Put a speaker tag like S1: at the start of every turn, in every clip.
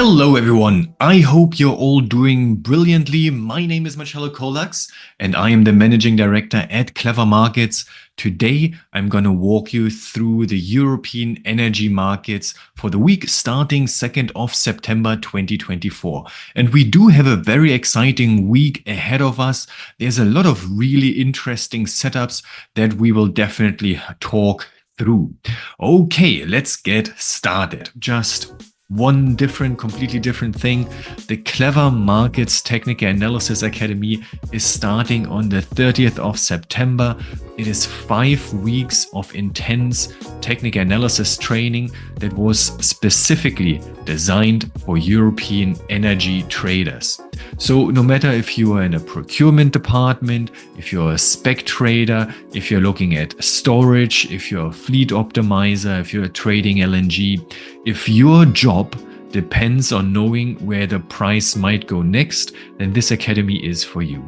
S1: Hello everyone, I hope you're all doing brilliantly. My name is Marcello Kolax and I am the Managing Director at Clever Markets. Today I'm going to walk you through the European energy markets for the week starting 2nd of September 2024. And we do have a very exciting week ahead of us. There's a lot of really interesting setups that we will definitely talk through. Okay, let's get started. Just one completely different thing. The Clever Markets Technical Analysis Academy is starting on the 30th of September. It is 5 weeks of intense technical analysis training that was specifically designed for European energy traders. So no matter if you are in a procurement department, if you're a spec trader, if you're looking at storage, if you're a fleet optimizer, if you're trading LNG, if your job depends on knowing where the price might go next, then this academy is for you.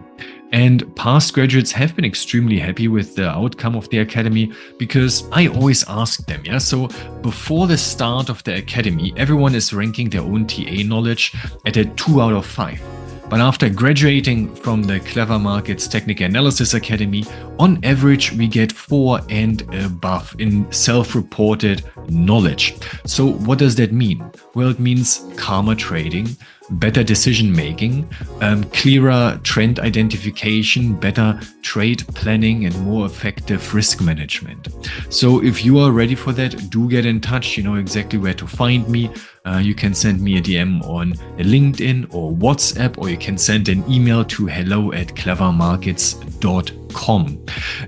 S1: And past graduates have been extremely happy with the outcome of the academy because I always ask them, so before the start of the academy, everyone is ranking their own TA knowledge at a 2 out of 5. But after graduating from the Clever Markets Technical Analysis Academy, on average, we get 4 and above in self-reported knowledge. So what does that mean? Well, it means calmer trading, better decision making, clearer trend identification, better trade planning, and more effective risk management. So if you are ready for that, do get in touch. You know exactly where to find me. You can send me a DM on LinkedIn or WhatsApp, or you can send an email to hello@clevermarkets.com.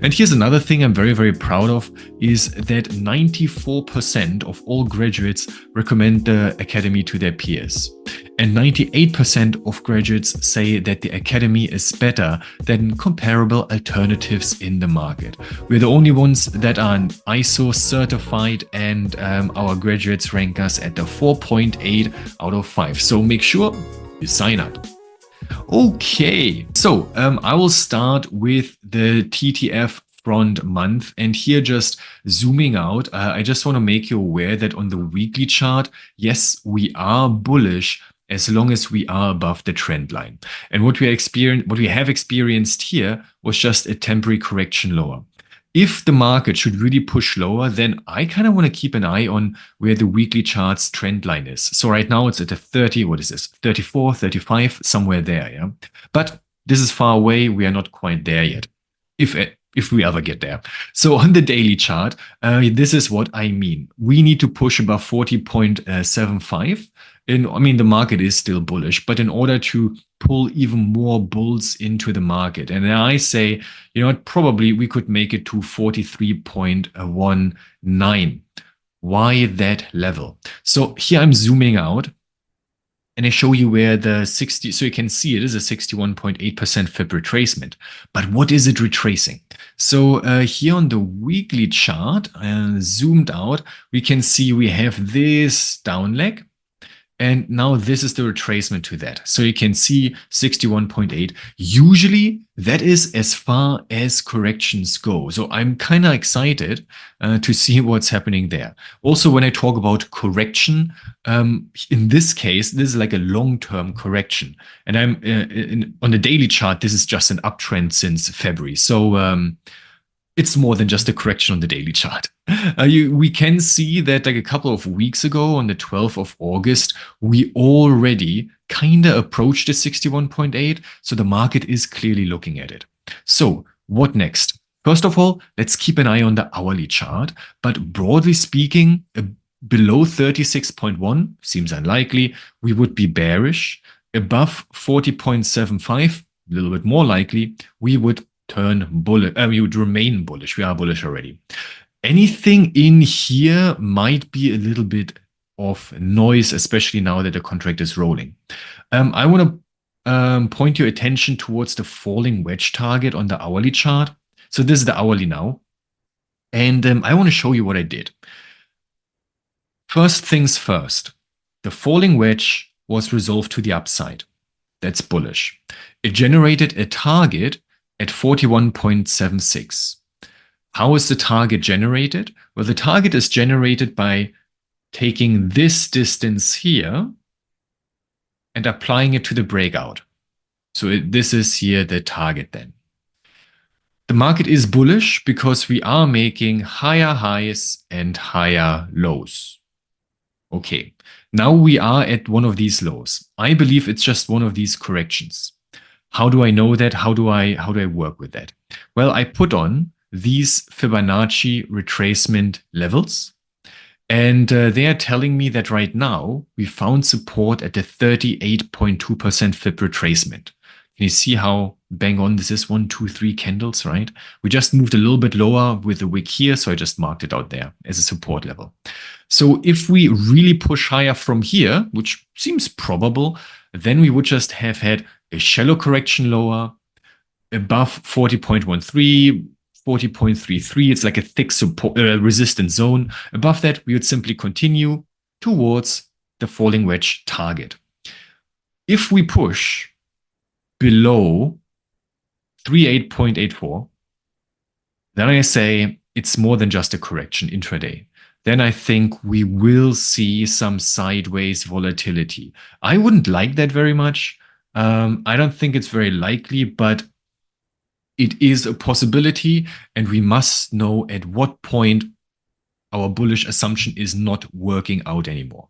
S1: And here's another thing I'm very, very proud of is that 94% of all graduates recommend the academy to their peers. And 98% of graduates say that the academy is better than comparable alternatives in the market. We're the only ones that are ISO certified, and our graduates rank us at the 4.8 out of 5. So make sure you sign up. Okay, so I will start with the TTF front month, and here just zooming out, I just want to make you aware that on the weekly chart, yes, we are bullish as long as we are above the trend line. And what we have experienced here was just a temporary correction lower. If the market should really push lower, then I kind of want to keep an eye on where the weekly chart's trend line is. So right now it's at a 30, what is this? 34, 35, somewhere there, yeah? But this is far away. We are not quite there yet, if we ever get there. So on the daily chart, this is what I mean. We need to push above 40.75. The market is still bullish, but in order to pull even more bulls into the market, and I say, probably we could make it to 43.19. Why that level? So here I'm zooming out, and I show you where the 60, so you can see it is a 61.8% Fib retracement. But what is it retracing? So here on the weekly chart, zoomed out, we can see we have this down leg. And now this is the retracement to that. So you can see 61.8. Usually that is as far as corrections go. So I'm kind of excited to see what's happening there. Also, when I talk about correction, in this case, this is like a long-term correction. And on the daily chart, this is just an uptrend since February. So it's more than just a correction on the daily chart. We can see that like a couple of weeks ago on the 12th of August, we already kind of approached the 61.8. So the market is clearly looking at it. So what next? First of all, let's keep an eye on the hourly chart. But broadly speaking, below 36.1 seems unlikely. We would be bearish. Above 40.75, a little bit more likely, we would turn bullish. We would remain bullish. We are bullish already. Anything in here might be a little bit of noise, especially now that the contract is rolling. I want to point your attention towards the falling wedge target on the hourly chart. So this is the hourly now. And I want to show you what I did. First things first, the falling wedge was resolved to the upside. That's bullish. It generated a target at 41.76. How is the target generated? Well, the target is generated by taking this distance here and applying it to the breakout. So this is here the target then. The market is bullish because we are making higher highs and higher lows. Okay, now we are at one of these lows. I believe it's just one of these corrections. How do I know that? How do I work with that? Well, I put on these Fibonacci retracement levels, and they are telling me that right now we found support at the 38.2% Fib retracement. Can you see how bang on this is? 1, 2, 3 candles, right? We just moved a little bit lower with the wick here, so I just marked it out there as a support level. So if we really push higher from here, which seems probable, then we would just have had a shallow correction lower above 40.13, 40.33. It's like a thick support resistance zone. Above that, we would simply continue towards the falling wedge target. If we push below 38.84, then I say it's more than just a correction intraday. Then I think we will see some sideways volatility. I wouldn't like that very much. I don't think it's very likely, but it is a possibility, and we must know at what point our bullish assumption is not working out anymore.